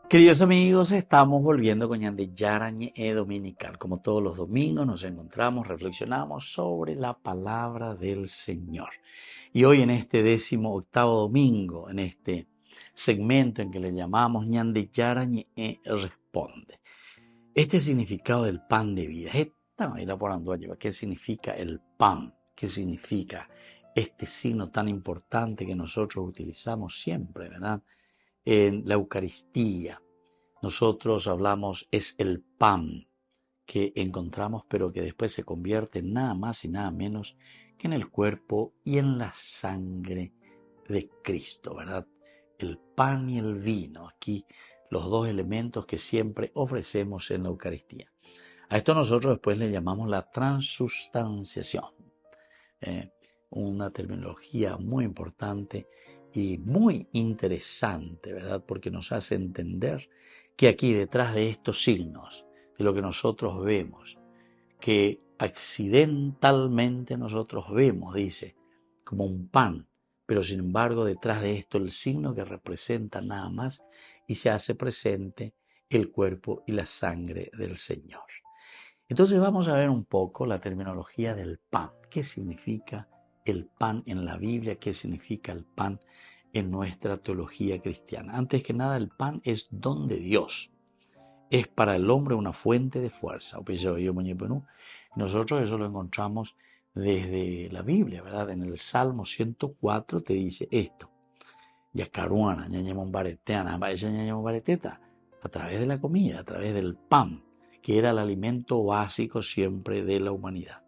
Queridos amigos, estamos volviendo con Ñande Yarañe Dominical. Como todos los domingos nos encontramos, reflexionamos sobre la palabra del Señor. Y hoy en este 18º domingo, en este segmento en que le llamamos Ñande Yarañe Responde. Este significado del pan de vida. Esta manera por Anduayo, ¿qué significa el pan? ¿Qué significa este signo tan importante que nosotros utilizamos siempre, ¿verdad? En la Eucaristía, nosotros hablamos, es el pan que encontramos, pero que después se convierte en nada más y nada menos que en el cuerpo y en la sangre de Cristo, ¿verdad? El pan y el vino, aquí los dos elementos que siempre ofrecemos en la Eucaristía. A esto nosotros después le llamamos la transustanciación. Una terminología muy importante y muy interesante, ¿verdad? Porque nos hace entender que aquí detrás de estos signos, de lo que nosotros vemos, que accidentalmente nosotros vemos, dice, como un pan, pero sin embargo detrás de esto el signo que representa nada más y se hace presente el cuerpo y la sangre del Señor. Entonces vamos a ver un poco la terminología del pan. ¿Qué significa el pan en la Biblia? ¿Qué significa el pan en nuestra teología cristiana? Antes que nada, el pan es don de Dios. Es para el hombre una fuente de fuerza. Nosotros eso lo encontramos desde la Biblia, ¿verdad? En el Salmo 104 te dice esto. Yacaruana, ñañemon bareteana, a través de la comida, a través del pan, que era el alimento básico siempre de la humanidad.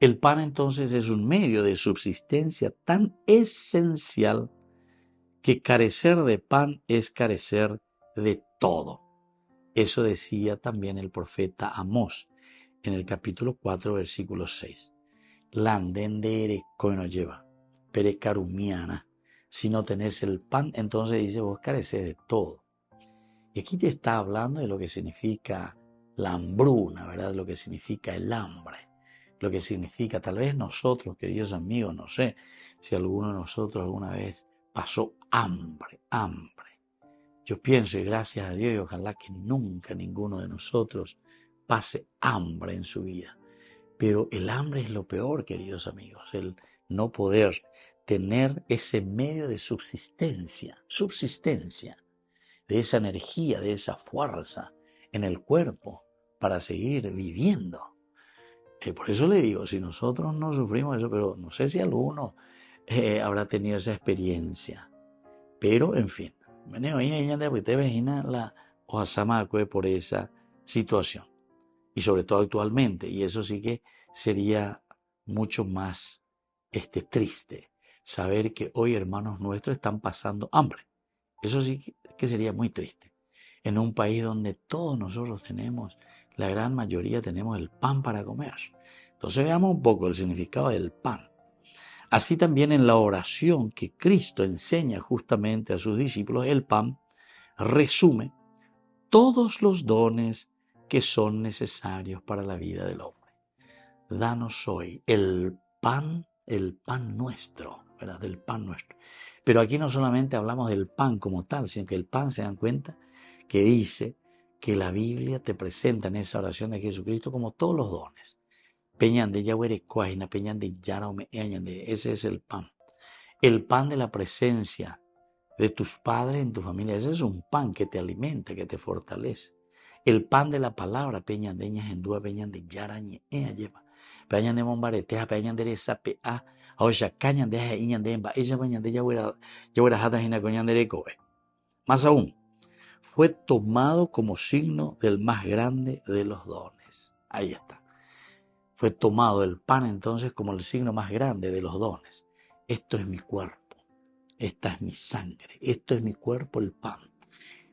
El pan entonces es un medio de subsistencia tan esencial que carecer de pan es carecer de todo. Eso decía también el profeta Amós en el capítulo 4, versículo 6. Landendere coino lleva, pere carumiana. Si no tenés el pan, entonces dice vos careces de todo. Y aquí te está hablando de lo que significa la hambruna, ¿verdad? Lo que significa el hambre, lo que significa, tal vez nosotros, queridos amigos, no sé si alguno de nosotros alguna vez pasó hambre. Yo pienso, y gracias a Dios, y ojalá que nunca ninguno de nosotros pase hambre en su vida. Pero el hambre es lo peor, queridos amigos, el no poder tener ese medio de subsistencia, de esa energía, de esa fuerza en el cuerpo para seguir viviendo. Por eso le digo, si nosotros no sufrimos eso, pero no sé si alguno habrá tenido esa experiencia. Pero, en fin, por esa situación. Y sobre todo actualmente, y eso sí que sería mucho más triste, saber que hoy hermanos nuestros están pasando hambre. Eso sí que sería muy triste. En un país donde todos nosotros tenemos, la gran mayoría tenemos el pan para comer. Entonces veamos un poco el significado del pan. Así también en la oración que Cristo enseña justamente a sus discípulos, el pan resume todos los dones que son necesarios para la vida del hombre. Danos hoy el pan nuestro, ¿verdad? Del pan nuestro. Pero aquí no solamente hablamos del pan como tal, sino que el pan, se dan cuenta, que dice que la Biblia te presenta en esa oración de Jesucristo como todos los dones. Peñande Yahweh Cuaina, Peñande Yaraume Eñande, ese es el pan. El pan de la presencia de tus padres en tu familia, ese es un pan que te alimenta, que te fortalece. El pan de la palabra, Peñande Ñajendúa, Peñande Yarañe lleva. Peñande Mombareteja, Peñande Sapea, Oya Cañande Iñandemba, ella Peñande Yahweh Hata Jina Coñande Coe. Más aún, fue tomado como signo del más grande de los dones. Ahí está. Fue tomado el pan entonces como el signo más grande de los dones. Esto es mi cuerpo, esta es mi sangre, esto es mi cuerpo, el pan.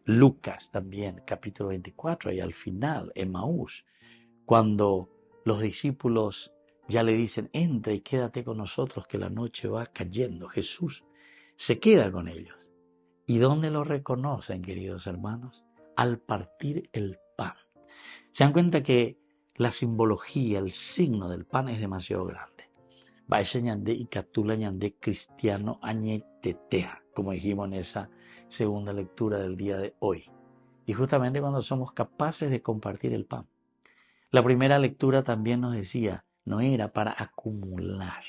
Lucas también, capítulo 24, y al final, en Maús, cuando los discípulos ya le dicen, entra y quédate con nosotros que la noche va cayendo. Jesús se queda con ellos. ¿Y dónde lo reconocen, queridos hermanos? Al partir el pan. Se dan cuenta que la simbología, el signo del pan es demasiado grande. Baese ñande y catula ñande cristiano añetetea, como dijimos en esa segunda lectura del día de hoy. y justamente cuando somos capaces de compartir el pan. La primera lectura también nos decía, no era para acumular.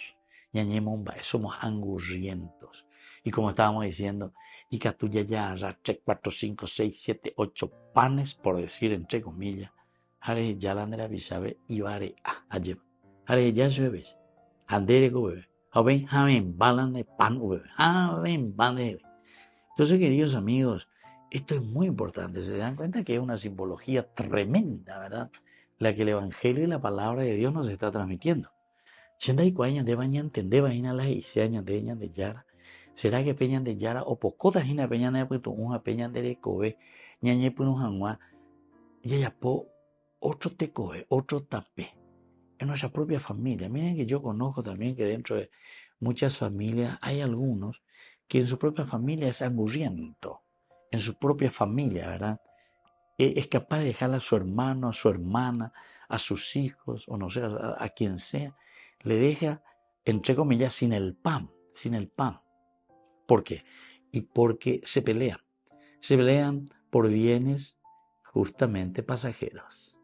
Ñañemomba, somos angurrientos. Y como estábamos diciendo, y catuya ya arrastre 4, 5, 6, 7, 8 panes, por decir entre comillas. Hare ya la andera bisabe y vare ayer. Hare ya llueves. Andere bebé. Joven, jamen, balan de pan bebé. Jamen, ban de. Entonces, queridos amigos, esto es muy importante. Se dan cuenta que es una simbología tremenda, ¿verdad? La que el Evangelio y la palabra de Dios nos está transmitiendo. Shendai cuaña de bañan tende vaina las y se añadeñan de yara. ¿Será que peñan de yara o pocota jina peñan de puesto una peñan de cobe ñañe puno hanwa ya po otro te coge, otro tapé en nuestra propia familia? Miren que yo conozco también que dentro de muchas familias hay algunos que en su propia familia es angurriento, en su propia familia, ¿verdad? Es capaz de dejar a su hermano, a su hermana, a sus hijos, o no sé, a quien sea, le deja, entre comillas, sin el pan, sin el pan. ¿Por qué? Y porque se pelean por bienes justamente pasajeros.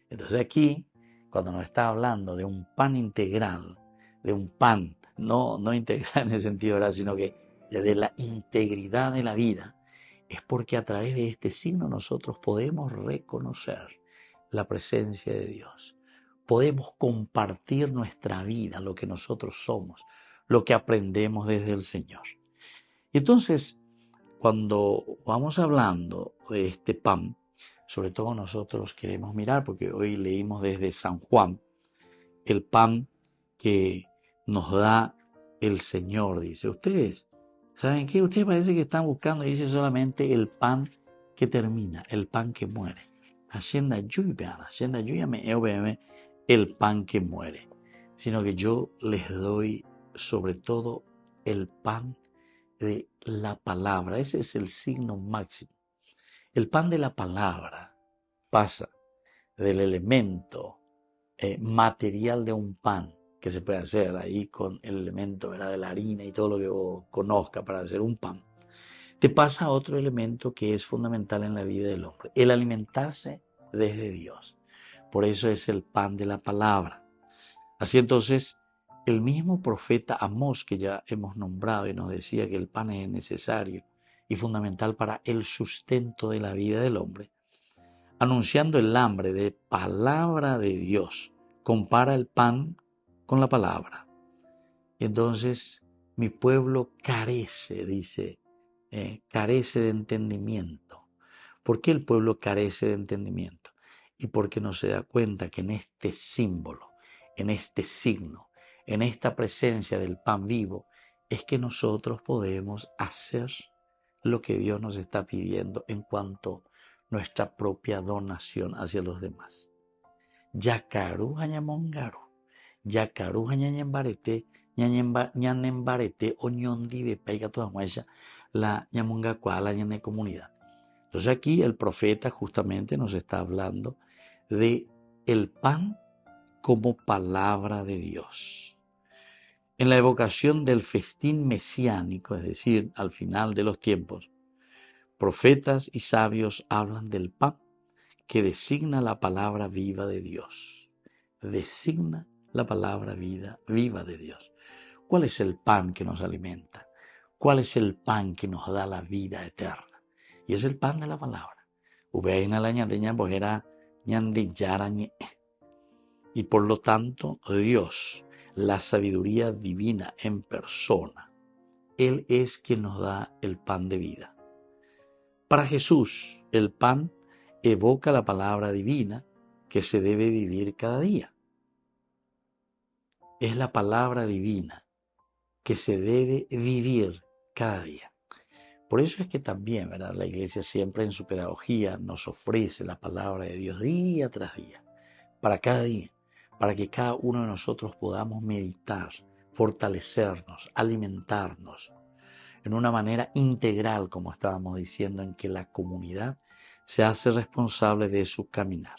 Entonces aquí, cuando nos está hablando de un pan integral, de un pan, no integral en el sentido, ¿verdad?, sino que de la integridad de la vida, es porque a través de este signo nosotros podemos reconocer la presencia de Dios. Podemos compartir nuestra vida, lo que nosotros somos, lo que aprendemos desde el Señor. Y entonces, cuando vamos hablando de este pan, sobre todo nosotros queremos mirar, porque hoy leímos desde San Juan, el pan que nos da el Señor, dice. Ustedes, ¿saben qué? Ustedes parece que están buscando, dice solamente el pan que termina, el pan que muere. Hacienda el pan que muere. Sino que yo les doy sobre todo el pan de la palabra. Ese es el signo máximo. El pan de la palabra pasa del elemento material de un pan, que se puede hacer ahí con el elemento, ¿verdad?, de la harina y todo lo que vos conozca para hacer un pan, te pasa a otro elemento que es fundamental en la vida del hombre, el alimentarse desde Dios. Por eso es el pan de la palabra. Así entonces, el mismo profeta Amós, que ya hemos nombrado y nos decía que el pan es necesario y fundamental para el sustento de la vida del hombre, anunciando el hambre de palabra de Dios, compara el pan con la palabra. Y entonces mi pueblo carece, dice, carece de entendimiento. ¿Por qué el pueblo carece de entendimiento? Y porque no se da cuenta que en este símbolo, en este signo, en esta presencia del pan vivo, es que nosotros podemos hacer lo que Dios nos está pidiendo en cuanto a nuestra propia donación hacia los demás. Yakaru hañamongaru, yakaru hañañembarete, ñanembarete o ñondive paiga toda muestra la ñamonga la ñane comunidad. Entonces aquí el profeta justamente nos está hablando de el pan como palabra de Dios. En la evocación del festín mesiánico, es decir, al final de los tiempos, profetas y sabios hablan del pan que designa la palabra viva de Dios. Designa la palabra viva de Dios. ¿Cuál es el pan que nos alimenta? ¿Cuál es el pan que nos da la vida eterna? Y es el pan de la palabra. Y por lo tanto, Dios, la sabiduría divina en persona, Él es quien nos da el pan de vida. Para Jesús, el pan evoca la palabra divina que se debe vivir cada día. Es la palabra divina que se debe vivir cada día. Por eso es que también, ¿verdad?, la Iglesia siempre en su pedagogía nos ofrece la palabra de Dios día tras día, para cada día, para que cada uno de nosotros podamos meditar, fortalecernos, alimentarnos en una manera integral, como estábamos diciendo, en que la comunidad se hace responsable de su caminar.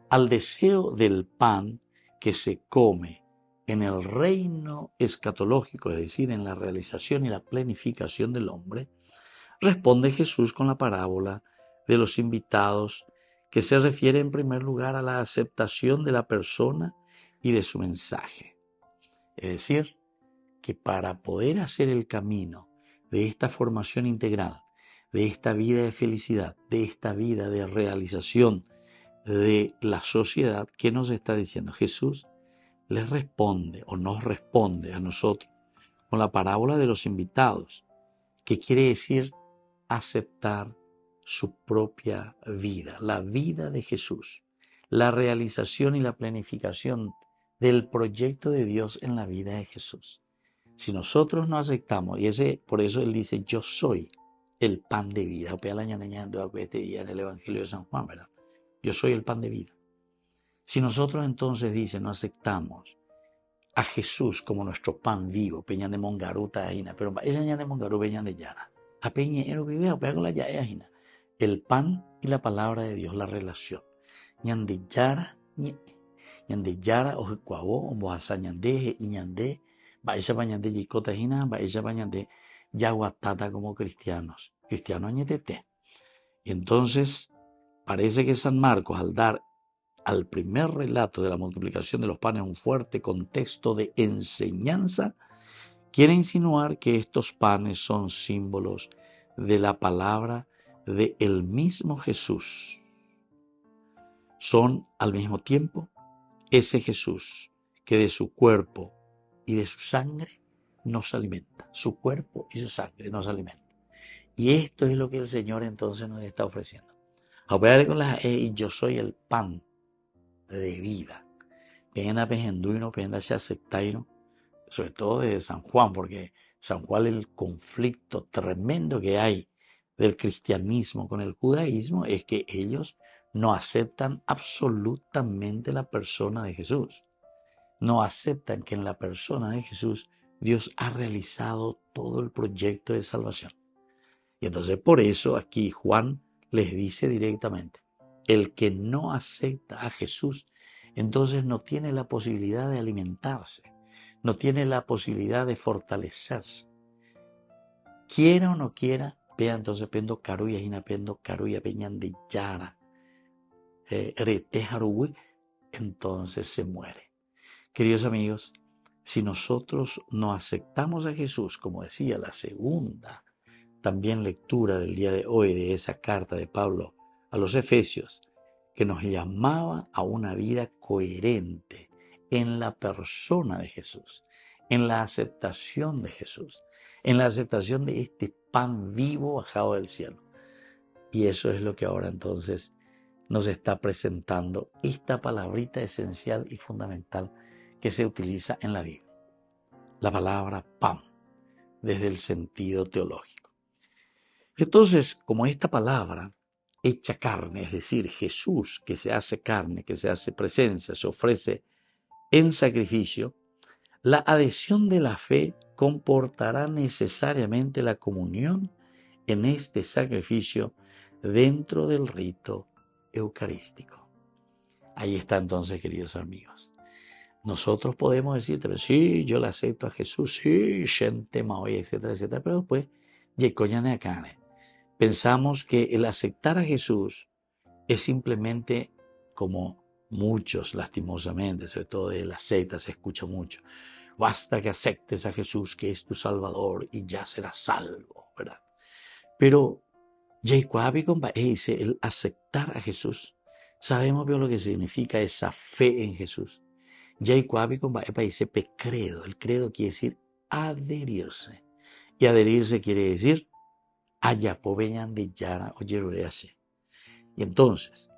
Al deseo del pan que se come en el reino escatológico, es decir, en la realización y la planificación del hombre, responde Jesús con la parábola de los invitados, que se refiere en primer lugar a la aceptación de la persona y de su mensaje. Es decir, que para poder hacer el camino de esta formación integral, de esta vida de felicidad, de esta vida de realización de la sociedad, ¿qué nos está diciendo? Jesús les responde o nos responde a nosotros con la parábola de los invitados, que quiere decir aceptar su propia vida, la vida de Jesús, la realización y la planificación del proyecto de Dios en la vida de Jesús. Si nosotros no aceptamos, y por eso Él dice, yo soy el pan de vida, este día en el Evangelio de San Juan, ¿verdad? Yo soy el pan de vida. Si nosotros entonces, dice, no aceptamos a Jesús como nuestro pan vivo, peñan de mongaruta aina, pero esa ña de mongaru peñan de yara, a peña ero vive, pega con la ya aina, el pan y la palabra de Dios, la relación, ñan de yara, ñan de yara, o cuavo, o boasa ñandeje, y ñande, va esa bañan de yicota jina, va esa bañan de yaguatata como cristianos añetete. Y entonces, parece que San Marcos, al dar al primer relato de la multiplicación de los panes un fuerte contexto de enseñanza, quiere insinuar que estos panes son símbolos de la palabra de el mismo Jesús. Son al mismo tiempo ese Jesús que de su cuerpo y de su sangre nos alimenta. Su cuerpo y su sangre nos alimenta. Y esto es lo que el Señor entonces nos está ofreciendo. Ahora con las y yo soy el pan de vida. Pena pejenduino, pena se aceptaino, sobre todo de San Juan, porque San Juan, el conflicto tremendo que hay del cristianismo con el judaísmo es que ellos no aceptan absolutamente la persona de Jesús. No aceptan que en la persona de Jesús Dios ha realizado todo el proyecto de salvación. Y entonces por eso aquí Juan les dice directamente, el que no acepta a Jesús, entonces no tiene la posibilidad de alimentarse, no tiene la posibilidad de fortalecerse. Quiera o no quiera, vea entonces pendo caruya y pendo caruya peñan de yara, retejaruwi, entonces se muere. Queridos amigos, si nosotros no aceptamos a Jesús, como decía la segunda también lectura del día de hoy de esa carta de Pablo a los Efesios, que nos llamaba a una vida coherente en la persona de Jesús, en la aceptación de Jesús, en la aceptación de este pan vivo bajado del cielo. Y eso es lo que ahora entonces nos está presentando esta palabrita esencial y fundamental que se utiliza en la Biblia. La palabra pan, desde el sentido teológico. Entonces, como esta palabra hecha carne, es decir, Jesús que se hace carne, que se hace presencia, se ofrece en sacrificio, la adhesión de la fe comportará necesariamente la comunión en este sacrificio dentro del rito eucarístico. Ahí está entonces, queridos amigos. Nosotros podemos decirte, sí, yo le acepto a Jesús, sí, gente maoy, etcétera, etcétera, pero después, yecoñane acane. Pensamos que el aceptar a Jesús es simplemente, como muchos lastimosamente, sobre todo de la secta se escucha mucho, basta que aceptes a Jesús que es tu Salvador y ya serás salvo, ¿verdad? Pero dice el aceptar a Jesús, sabemos bien lo que significa esa fe en Jesús. Dice credo, el credo quiere decir adherirse, y adherirse quiere decir ayapoveñan de yara o yerurease. Y entonces,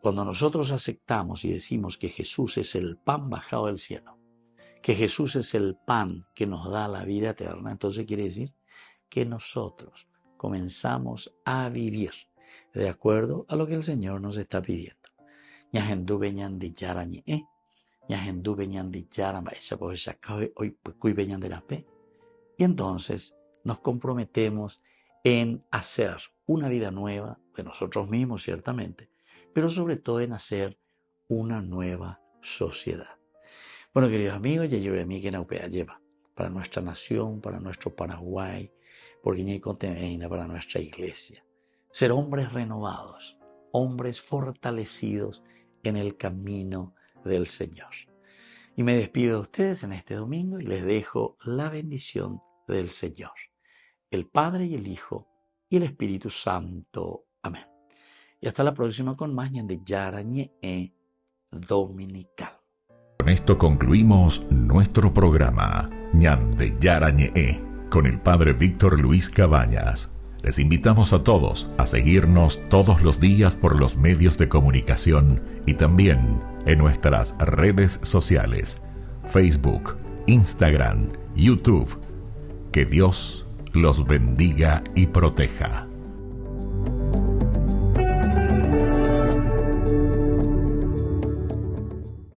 cuando nosotros aceptamos y decimos que Jesús es el pan bajado del cielo, que Jesús es el pan que nos da la vida eterna, entonces quiere decir que nosotros comenzamos a vivir de acuerdo a lo que el Señor nos está pidiendo. Ñajendu veñan de yara ñe, ñajendu veñan de yara maesha pues hoy cuy veñan de la pe. Y entonces nos comprometemos en hacer una vida nueva de nosotros mismos, ciertamente, pero sobre todo en hacer una nueva sociedad. Bueno, queridos amigos, ya llevé a mí que Naupea lleva para nuestra nación, para nuestro Paraguay, porque ni contemina para nuestra iglesia. ser hombres renovados, hombres fortalecidos en el camino del Señor. Y me despido de ustedes en este domingo y les dejo la bendición del Señor, el Padre y el Hijo y el Espíritu Santo. Amén. Y hasta la próxima con más de Yarañe Dominical. Con esto concluimos nuestro programa Ñande Yarañe con el Padre Víctor Luis Cabañas. Les invitamos a todos a seguirnos todos los días por los medios de comunicación y también en nuestras redes sociales, Facebook, Instagram, YouTube. Que Dios los bendiga y proteja.